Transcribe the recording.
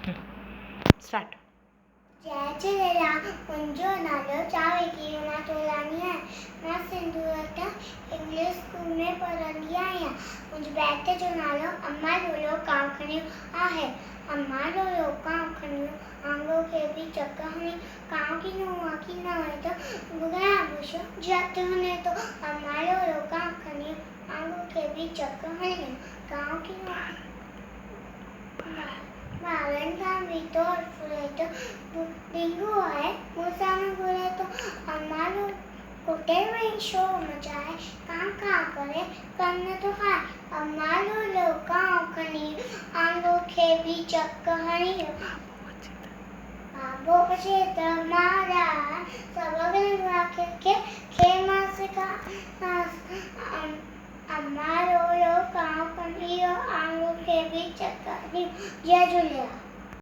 Start. जय झूलेलाल। मुंहिंजो नालो चावेती रीना तोलानी आहे। मां सिंधुवट इंग्लिश स्कूल में पढ़ंदी आहियां। मुंहिंजे बैट जो नालो अम्मा लोलो कांव खणियो आहे। अम्मा लोलो कांव खणियो आंगो खे बि चक हणी कांव की न है तो बुगाया बुशो जट हणे तो अम्मा लोलो कांव खणियो आंगो खे बि चक हणी कांव की न बावन का भी तो फुले तो डिंगू है मूसा में फुले तो अम्मा कोटे में शोर मचाए काम करे करने तो खाए अम्मा लो कांव खणी आंगो खे भी चक हणी बाबो बचे तमारा सबक राखे के खेमा सिखा अम्मा लो कांव खणी आंगो खे भी चक हणी। जय झूलेलाल।